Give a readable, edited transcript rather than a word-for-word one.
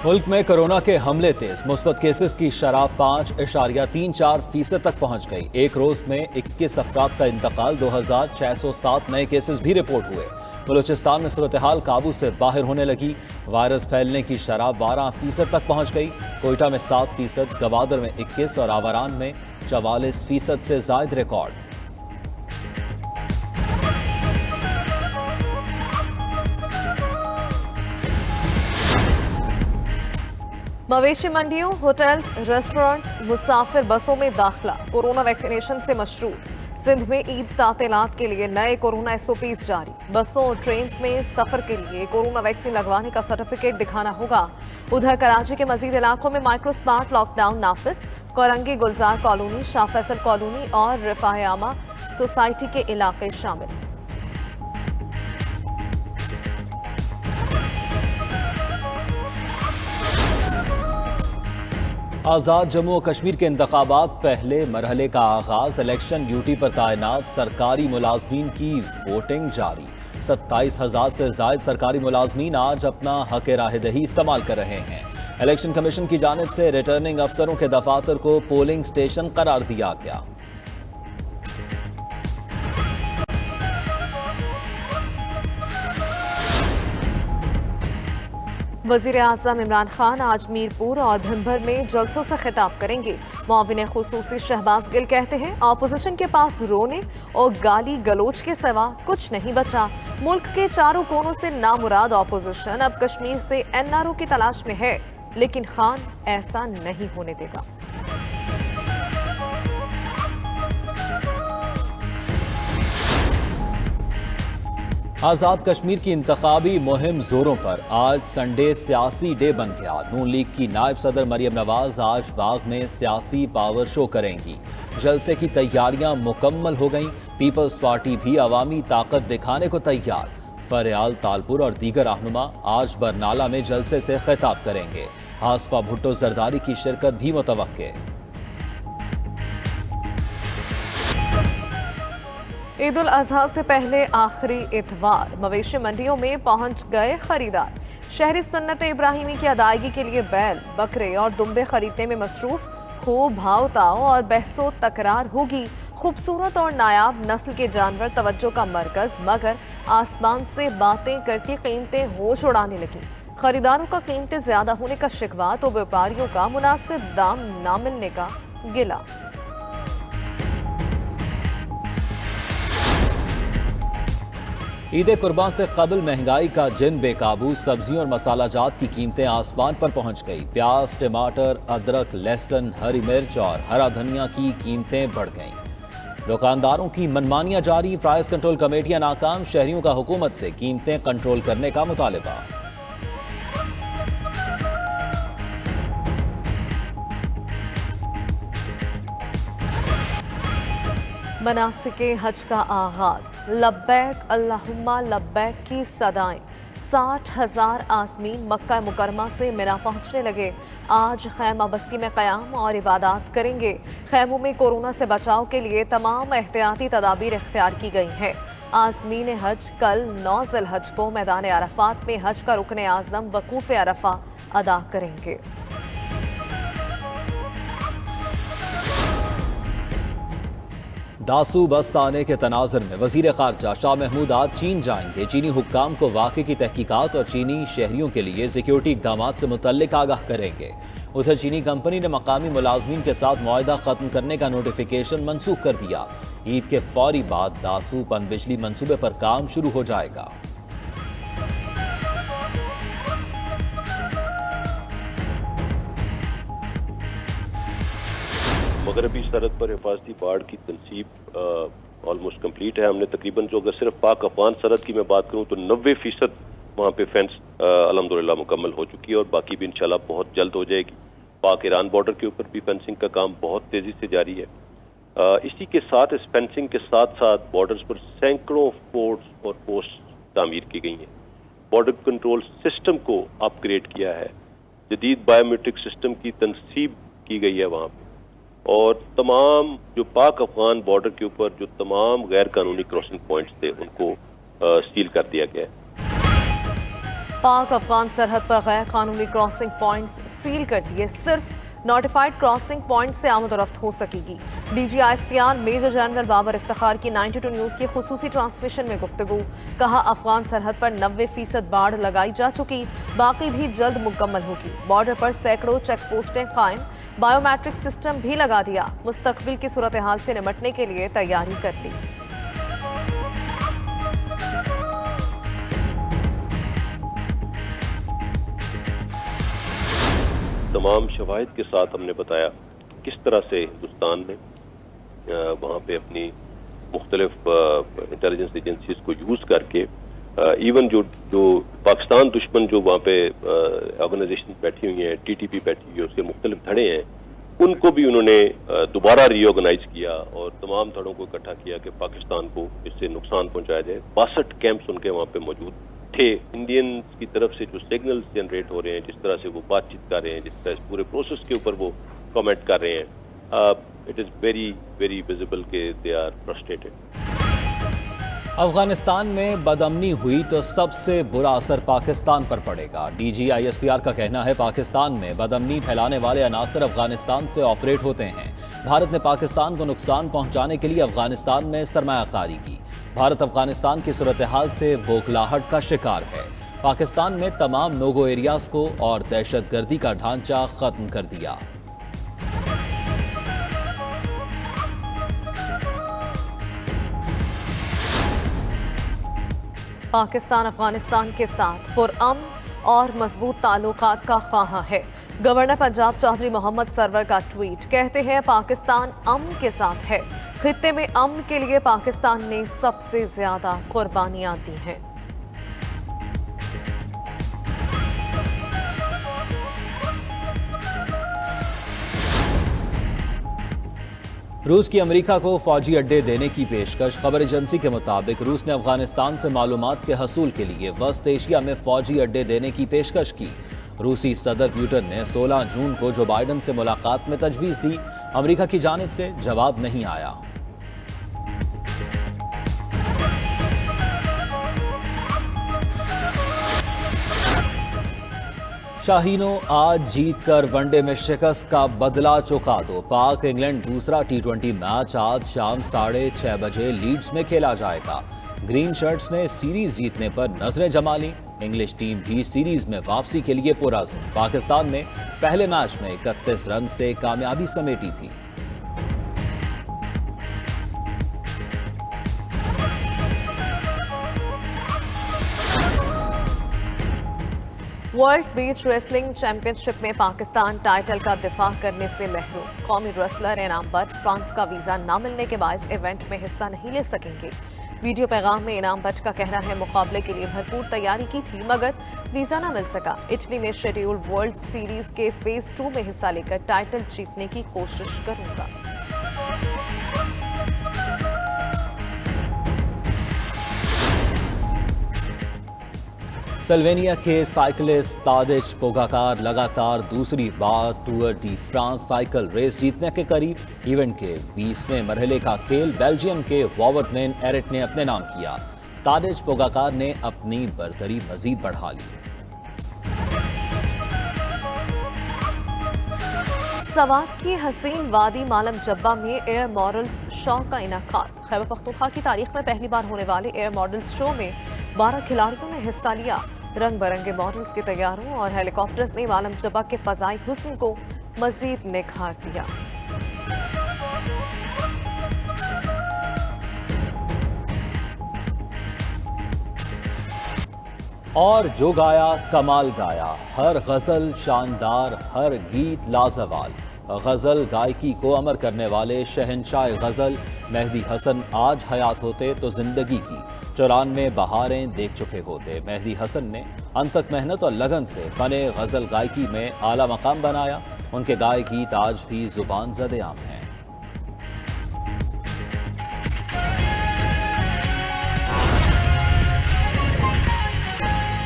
मुल्क में कोरोना के हमले तेज, मुस्बत केसेस की शरह 5.34% तक पहुंच गई। एक रोज में 21 अफराद का इंतकाल, 2607 नए केसेस भी रिपोर्ट हुए। बलूचिस्तान में सूरत हाल काबू से बाहर होने लगी। वायरस फैलने की शरह 12% तक पहुंच गई। कोयटा में 7%, गवादर में 21 और आवारान में 44% से जायद रिकॉर्ड। मवेशी मंडियों, होटल्स, रेस्टोरेंट्स, मुसाफिर बसों में दाखिला कोरोना वैक्सीनेशन से मशरूत। सिंध में ईद तातीलात के लिए नए कोरोना एसओपीज जारी। बसों और ट्रेन में सफर के लिए कोरोना वैक्सीन लगवाने का सर्टिफिकेट दिखाना होगा। उधर कराची के मजीद इलाकों में माइक्रो स्मार्ट लॉकडाउन नाफिज। कोरंगी गुलजार कॉलोनी, शाह फैसल कॉलोनी और रिफायामा सोसाइटी के इलाके शामिल। आज़ाद जम्मू और कश्मीर के इंतखाबात, पहले मरहले का आगाज। इलेक्शन ड्यूटी पर तैनात सरकारी मुलाजमीन की वोटिंग जारी। 27,000 से जायद सरकारी मुलाजमीन आज अपना हक राहदही इस्तेमाल कर रहे हैं। इलेक्शन कमीशन की जानिब से रिटर्निंग अफसरों के दफातर को पोलिंग स्टेशन करार दिया गया। वजीर आज़म इमरान खान आज मीरपुर और भिम्बर में जलसों से खिताब करेंगे। मुआविन खुसूसी शहबाज गिल कहते हैं, ऑपोजिशन के पास रोने और गाली गलोच के सिवा कुछ नहीं बचा। मुल्क के चारों कोनों से नामुराद ऑपोजिशन अब कश्मीर से एनआरओ की तलाश में है, लेकिन खान ऐसा नहीं होने देगा। आज़ाद कश्मीर की इंतखाबी मुहिम जोरों पर। आज संडे सियासी डे बन गया। नून लीग की नायब सदर मरियम नवाज आज बाग में सियासी पावर शो करेंगी। जलसे की तैयारियां मुकम्मल हो गईं। पीपल्स पार्टी भी अवामी ताकत दिखाने को तैयार। फरियाल, तालपुर और दीगर रहनुमा आज बरनाला में जलसे से खिताब करेंगे। हासफा भुट्टो जरदारी की शिरकत भी मुतवक्के। ईद उल अजहा से पहले आखिरी इतवार मवेशी मंडियों में पहुंच गए खरीदार। शहरी सुन्नत इब्राहिमी की अदायगी के लिए बैल, बकरे और दुम्बे खरीदने में मसरूफ। खूब भाव ताव और बहसो तकरार होगी। खूबसूरत और नायाब नस्ल के जानवर तवज्जो का मरकज, मगर आसमान से बातें करती कीमतें होश उड़ाने लगी। खरीदारों का कीमतें ज्यादा होने का शिकवा तो व्यापारियों का मुनासिब दाम न मिलने का गिला। ईद कुर्बान से कबल महंगाई का जिन बेकाबू। सब्जियों और मसाला जात की कीमतें आसमान पर पहुंच गई। प्याज, टमाटर, अदरक, लहसुन, हरी मिर्च और हरा धनिया की कीमतें बढ़ गईं। दुकानदारों की मनमानियां जारी। प्राइस कंट्रोल कमेटियां नाकाम। शहरियों का हुकूमत से कीमतें कंट्रोल करने का मुतालिबा। मनासिके हज का आगाज। लब्बैक अल्लाहुम्मा लब्बैक की सदाएं। 60,000 आसमीन मक्का मुकरमा से मिना पहुंचने लगे। आज खैमा बस्ती में क़याम और इबादत करेंगे। खैमों में कोरोना से बचाव के लिए तमाम एहतियाती तदाबीर इख्तियार की गई हैं। आज़मीन हज कल 9 ज़िलहज को मैदान अरफात में हज का रुकन आज़म वकूफ़ अरफा अदा करेंगे। दासू बस आने के तनाज़ुर में वज़ीर ख़ारजा शाह महमूद आज चीन जाएंगे। चीनी हुक्काम को वाक़े की तहकीकात और चीनी शहरियों के लिए सिक्योरिटी इक़दामात से मुतल्लिक़ आगाह करेंगे। उधर चीनी कंपनी ने मकामी मुलाजमीन के साथ मुआहदा ख़त्म करने का नोटिफिकेशन मनसूख कर दिया। ईद के फौरी बाद दासू पनबिजली मनसूबे पर काम शुरू हो जाएगा। मगरबी सरहद पर हिफाजती बाढ़ की तनसीब ऑलमोस्ट कंप्लीट है। हमने तकरीबन, जो अगर सिर्फ पाक अफगान सरहद की मैं बात करूं तो 90% वहाँ पे फेंस अल्हम्दुलिल्लाह मुकम्मल हो चुकी है और बाकी भी इंशाल्लाह बहुत जल्द हो जाएगी। पाक ईरान बॉर्डर के ऊपर भी फेंसिंग का काम बहुत तेजी से जारी है। इसी के साथ, इस फेंसिंग के साथ साथ बॉर्डर्स पर सैकड़ों फोर्ट्स और पोस्ट तामीर की गई हैं। बॉर्डर कंट्रोल सिस्टम को अपग्रेड किया है। जदीद बायोमेट्रिक सिस्टम की तनसीब की गई है वहाँ पर, और तमाम जो पाक अफगान बॉर्डर के ऊपर जो तमाम गैर कानूनी क्रॉसिंग पॉइंट्स थे उनको सील कर दिया गया है। पाक अफगान सरहद पर गैर कानूनी क्रॉसिंग पॉइंट्स सील कर दिए। सिर्फ नोटिफाइड क्रॉसिंग पॉइंट से आमद-ओ-रफ्त हो सकेगी। DGISPR major general Babar Iftikhar की 92 न्यूज़ की खुसूसी ट्रांसमिशन में गुफ्तगू। कहा, अफगान सरहद पर 90% बाड़ लगाई जा चुकी, बाकी भी जल्द मुकम्मल होगी। बॉर्डर पर सैकड़ों चेक पोस्टें कायम, बायोमेट्रिक सिस्टम भी लगा दिया। मुस्तकबिल की सूरत हाल से निपटने के लिए तैयारी कर ली। तमाम शवाहिद के साथ हमने बताया किस तरह से हिंदुस्तान ने वहाँ पे अपनी मुख्तलिफ इंटेलिजेंस एजेंसीज को यूज़ करके इवन जो पाकिस्तान दुश्मन जो वहाँ पे ऑर्गेनाइजेशन बैठी हुई हैं, TTP बैठी हुई है, उसके मुख्तलिफ धड़े हैं, उनको भी उन्होंने दोबारा रीऑर्गेनाइज किया और तमाम धड़ों को इकट्ठा किया कि पाकिस्तान को इससे नुकसान पहुँचाया जाए। 62 कैंप्स उनके वहाँ पे मौजूद थे। इंडियंस की तरफ से जो सिग्नल्स जनरेट हो रहे हैं, जिस तरह से वो बातचीत कर रहे हैं, जिस तरह इस पूरे प्रोसेस के ऊपर वो कमेंट कर रहे हैं, it is very very visible के दे आर फ्रस्ट्रेटेड। अफगानिस्तान में बदअमनी हुई तो सबसे बुरा असर पाकिस्तान पर पड़ेगा। DGISPR का कहना है, पाकिस्तान में बदअमनी फैलाने वाले अनासर अफगानिस्तान से ऑपरेट होते हैं। भारत ने पाकिस्तान को नुकसान पहुंचाने के लिए अफगानिस्तान में सरमायाकारी की। भारत अफगानिस्तान की सूरत हाल से बौखलाहट का शिकार है। पाकिस्तान में तमाम नोगो एरियाज को और दहशतगर्दी का ढांचा खत्म कर दिया। पाकिस्तान अफगानिस्तान के साथ पुरअमन और मजबूत ताल्लुकात का ख्वाहा है। गवर्नर पंजाब चौधरी मोहम्मद सरवर का ट्वीट, कहते हैं पाकिस्तान अमन के साथ है। खित्ते में अमन के लिए पाकिस्तान ने सबसे ज्यादा कुर्बानियां दी हैं। रूस की अमेरिका को फौजी अड्डे देने की पेशकश। खबर एजेंसी के मुताबिक रूस ने अफगानिस्तान से मालूमात के हसूल के लिए वस्त एशिया में फौजी अड्डे देने की पेशकश की। रूसी सदर पुतिन ने 16 जून को जो बाइडन से मुलाकात में तजवीज़ दी, अमेरिका की जानिब से जवाब नहीं आया। शाहीनों, आज जीतकर वनडे में शिकस्त का बदला चुका दो। पाक इंग्लैंड दूसरा T20 मैच आज शाम 6:30 बजे लीड्स में खेला जाएगा। ग्रीन शर्ट्स ने सीरीज जीतने पर नजरें जमा ली। इंग्लिश टीम भी सीरीज में वापसी के लिए पुरअज़्म। पाकिस्तान ने पहले मैच में 31 रन से कामयाबी समेटी थी। वर्ल्ड बीच रेसलिंग चैंपियनशिप में पाकिस्तान टाइटल का दिफा करने से महरूम। कौमी रेसलर इनाम पर फ्रांस का वीजा न मिलने के बायस इवेंट में हिस्सा नहीं ले सकेंगे। वीडियो पैगाम में इनाम बट का कहना है, मुकाबले के लिए भरपूर तैयारी की थी मगर वीजा न मिल सका। इटली में शेड्यूल वर्ल्ड सीरीज के फेज 2 में हिस्सा लेकर टाइटल जीतने की कोशिश करूंगा। स्लोवेनिया के साइकिलिस्ट तादिज पोगाकार लगातार दूसरी बार Tour de France cycle race जीतने के करीब। इवेंट के 20वें मरहले का खेल बेल्जियम के वॉवर्ट वैन एरेट ने अपने नाम किया। तादिज पोगाकार ने अपनी बरतरी मजीद बढ़ा ली। सवात की हसीन वादी मालम जब्बा में एयर मॉडल्स शो का इनाकाद। खैबर पख्तूनख्वा की तारीख में पहली बार होने वाले एयर मॉडल्स शो में 12 खिलाड़ियों ने हिस्सा लिया। रंग बिरंगे मॉडल्स के तैयारों और हेलीकॉप्टर्स ने मालम जब्बा के फजाई हुस्न को मजीद निखार दिया। और जो गाया कमाल गाया, हर गजल शानदार, हर गीत लाजवाल। गजल गायकी को अमर करने वाले शहंशाह गजल मेहदी हसन आज हयात होते तो जिंदगी की 94 बहारें देख चुके होते। मेहदी हसन ने अनथक मेहनत और लगन से फने गजल गायकी में आला मकाम बनाया। उनके गाए गीत आज भी जुबान ज़द-ए-आम हैं।